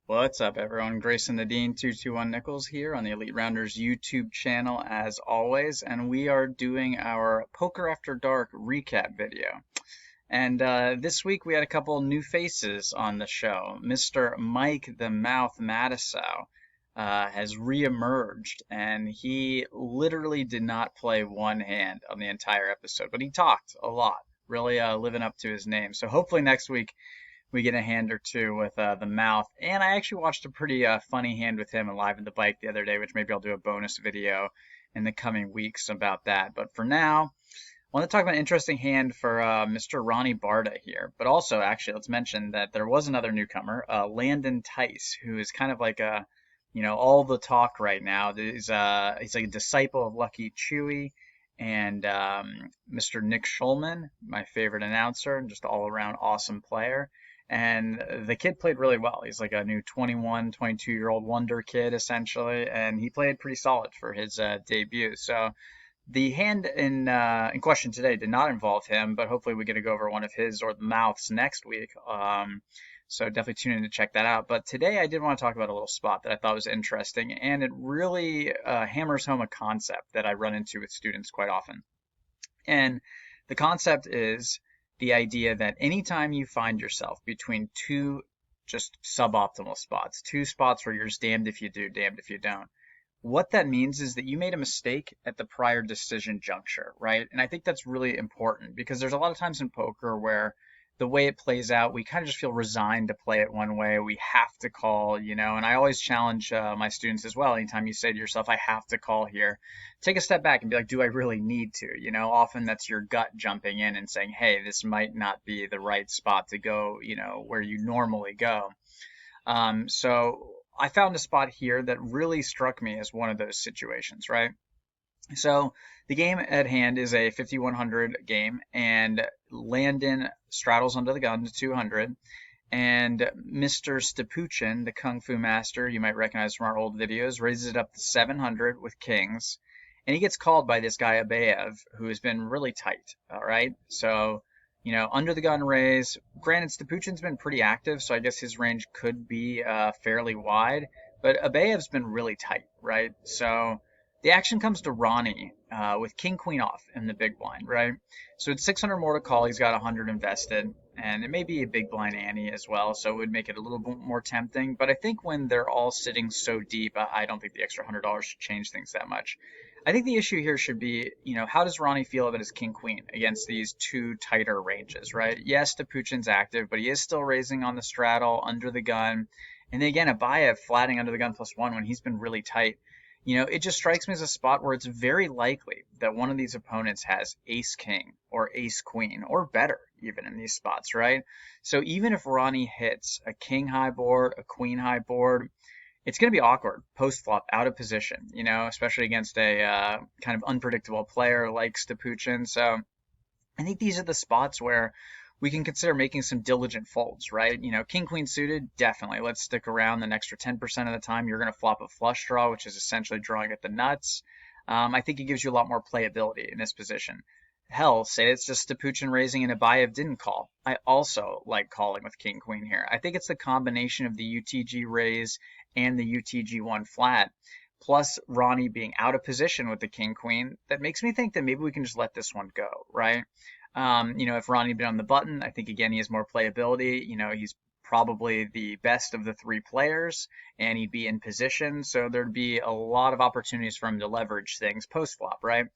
What's up, everyone? Grayson the Dean 221 Nichols here on the Elite Rounders YouTube channel, as always, and we are doing our Poker After Dark recap video. And this week we had a couple new faces on the show. Mr. Mike the Mouth Matisow has reemerged, and he literally did not play one hand on the entire episode, but he talked a lot, really living up to his name. So hopefully next week we get a hand or two with the mouth. And I actually watched a pretty funny hand with him live in the bike the other day, which maybe I'll do a bonus video in the coming weeks about that. But for now, I want to talk about an interesting hand for Mr. Ronnie Bardah here. But also, actually, let's mention that there was another newcomer, Landon Tice, who is kind of like all the talk right now. He's like a disciple of Lucky Chewy and Mr. Nick Schulman, my favorite announcer, and just all around awesome player. And the kid played really well. He's like a new 21, 22-year-old wonder kid, essentially, and he played pretty solid for his debut. So the hand in question today did not involve him, but hopefully we get to go over one of his or the mouths next week. So definitely tune in to check that out. But today I did want to talk about a little spot that I thought was interesting, and it really hammers home a concept that I run into with students quite often. And the concept is the idea that anytime you find yourself between two just suboptimal spots, two spots where you're just damned if you do, damned if you don't, what that means is that you made a mistake at the prior decision juncture, right? And I think that's really important because there's a lot of times in poker where the way it plays out, we kind of just feel resigned to play it one way. We have to call, and I always challenge my students as well. Anytime you say to yourself, I have to call here, take a step back and be like, do I really need to? Often that's your gut jumping in and saying, hey, this might not be the right spot to go, where you normally go. So I found a spot here that really struck me as one of those situations, right? So the game at hand is a 5100 game, and Landon straddles under the gun to 200, and Mr. Stapuchin, the Kung Fu master you might recognize from our old videos, raises it up to 700 with kings, and he gets called by this guy Abayev, who has been really tight, all right? So, under the gun raise, granted Stapuchin's been pretty active, so I guess his range could be fairly wide, but Abayev's been really tight, right? So the action comes to Ronnie with king queen off in the big blind, right? So it's 600 more to call. He's got 100 invested, and it may be a big blind ante as well, so it would make it a little bit more tempting. But I think when they're all sitting so deep, I don't think the extra $100 should change things that much. I think the issue here should be, how does Ronnie feel about his king queen against these two tighter ranges, right? Yes, Tapuchin's active, but he is still raising on the straddle under the gun. And then again, Abayev flatting under the gun +1 when he's been really tight. It just strikes me as a spot where it's very likely that one of these opponents has ace king or ace queen or better even in these spots, right? So even if Ronnie hits a king high board, a queen high board, it's going to be awkward post flop out of position, especially against a kind of unpredictable player like Stapuchin. So I think these are the spots where we can consider making some diligent folds, right? King, queen suited, definitely. Let's stick around an extra 10% of the time. You're going to flop a flush draw, which is essentially drawing at the nuts. I think it gives you a lot more playability in this position. Hell, say it's just Stapuchin raising and Abayev didn't call. I also like calling with king, queen here. I think it's the combination of the UTG raise and the UTG1 flat, plus Ronnie being out of position with the king, queen, that makes me think that maybe we can just let this one go, right? If Ronnie had been on the button, I think again he has more playability. He's probably the best of the three players, and he'd be in position, so there'd be a lot of opportunities for him to leverage things post flop, right?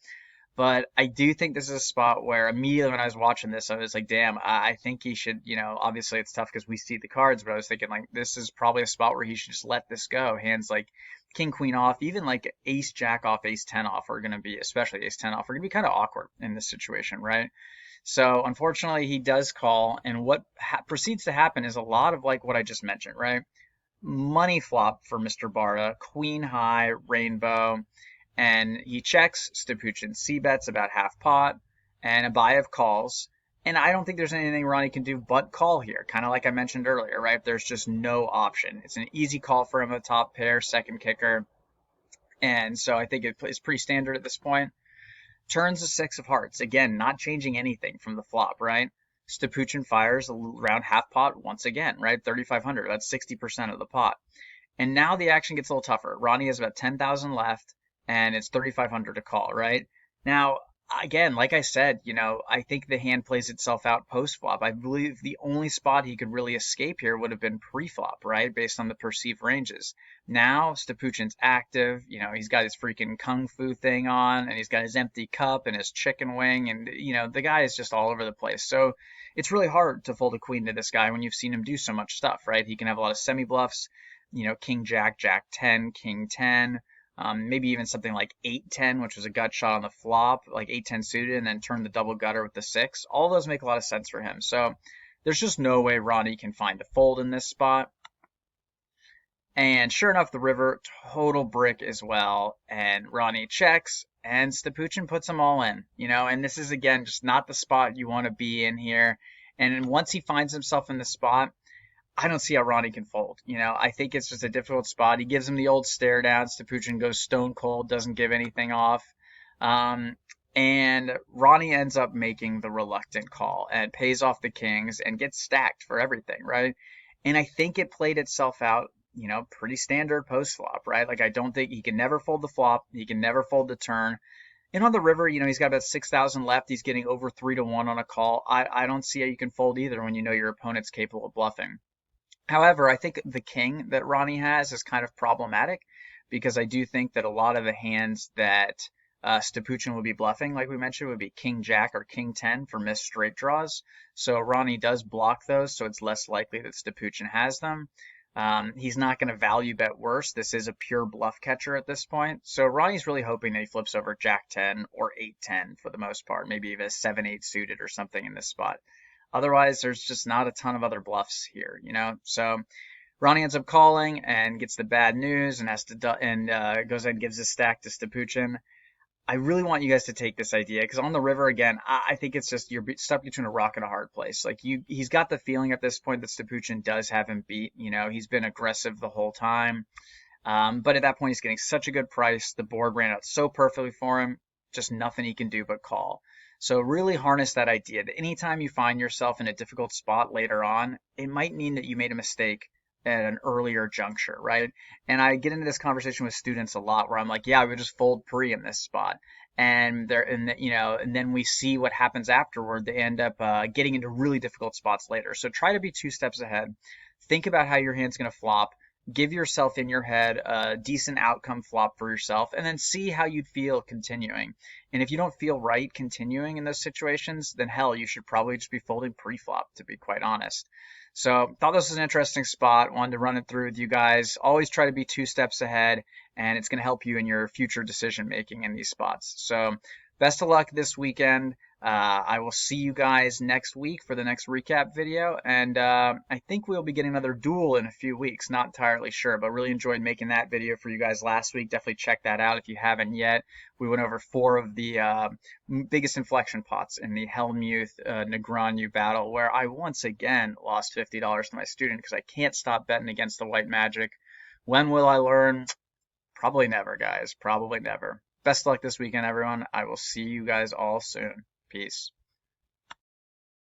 But I do think this is a spot where immediately when I was watching this, I was like, damn, I think he should, obviously it's tough because we see the cards, but I was thinking like this is probably a spot where he should just let this go. Hands like king, queen off, even like ace, jack off, ace 10 off are going to be, especially ace 10 off, are going to be kind of awkward in this situation, right? So unfortunately, he does call, and what proceeds to happen is a lot of like what I just mentioned, right? Money flop for Mr. Bardah, queen high, rainbow, and he checks. Stapuchin c-bets about half pot, and Abayev calls. And I don't think there's anything Ronnie can do but call here, kind of like I mentioned earlier, right? There's just no option. It's an easy call for him, a top pair, second kicker. And so I think it's pretty standard at this point. Turns the 6 of hearts. Again, not changing anything from the flop, right? Stapuchin fires around half pot once again, right? 3,500. That's 60% of the pot. And now the action gets a little tougher. Ronnie has about 10,000 left, and it's 3,500 to call, right? Now, again, like I said, I think the hand plays itself out post flop. I believe the only spot he could really escape here would have been pre-flop, right? Based on the perceived ranges. Now, Stapuchin's active. He's got his freaking kung fu thing on, and he's got his empty cup and his chicken wing, and, the guy is just all over the place. So it's really hard to fold a queen to this guy when you've seen him do so much stuff, right? He can have a lot of semi bluffs. King Jack, Jack 10, King 10, maybe even something like 8-10, which was a gut shot on the flop, like 8-10 suited, and then turn the double gutter with the 6. All those make a lot of sense for him. So there's just no way Ronnie can find a fold in this spot. And sure enough, the river, total brick as well. And Ronnie checks, and Stapuchin puts them all in, and this is, again, just not the spot you want to be in here. And once he finds himself in the spot, I don't see how Ronnie can fold. I think it's just a difficult spot. He gives him the old stare down. Stapuchin goes stone cold, doesn't give anything off. And Ronnie ends up making the reluctant call and pays off the kings and gets stacked for everything, right? And I think it played itself out, pretty standard post flop, right? Like, I don't think he can never fold the flop. He can never fold the turn. And on the river, he's got about 6,000 left. He's getting over 3-1 on a call. I don't see how you can fold either when you know your opponent's capable of bluffing. However, I think the king that Ronnie has is kind of problematic because I do think that a lot of the hands that Stapuchin would be bluffing, like we mentioned, would be King Jack or King 10 for missed straight draws. So Ronnie does block those, so it's less likely that Stapuchin has them. He's not going to value bet worse. This is a pure bluff catcher at this point. So Ronnie's really hoping that he flips over Jack 10 or 8-10 for the most part, maybe even a 7-8 suited or something in this spot. Otherwise, there's just not a ton of other bluffs here, So Ronnie ends up calling and gets the bad news and has to goes ahead and gives his stack to Stapuchin. I really want you guys to take this idea because on the river again, I think it's just you're stuck between a rock and a hard place. Like he's got the feeling at this point that Stapuchin does have him beat. He's been aggressive the whole time, but at that point he's getting such a good price. The board ran out so perfectly for him, just nothing he can do but call. So really harness that idea that anytime you find yourself in a difficult spot later on, it might mean that you made a mistake at an earlier juncture, right? And I get into this conversation with students a lot where I'm like, yeah, I would just fold pre in this spot. And then we see what happens afterward. They end up getting into really difficult spots later. So try to be 2 steps ahead. Think about how your hand's going to flop. Give yourself in your head a decent outcome flop for yourself, and then see how you'd feel continuing. And if you don't feel right continuing in those situations, then hell, you should probably just be folding pre-flop, to be quite honest. So thought this was an interesting spot. Wanted to run it through with you guys. Always try to be 2 steps ahead, and it's going to help you in your future decision making in these spots. So best of luck this weekend. I will see you guys next week for the next recap video, and I think we'll be getting another duel in a few weeks. Not entirely sure, but really enjoyed making that video for you guys last week. Definitely check that out if you haven't yet. We went over 4 of the biggest inflection pots in the Hellmuth Negreanu battle, where I once again lost $50 to my student because I can't stop betting against the white magic. When will I learn? Probably never, guys. Probably never. Best of luck this weekend, everyone. I will see you guys all soon. Peace.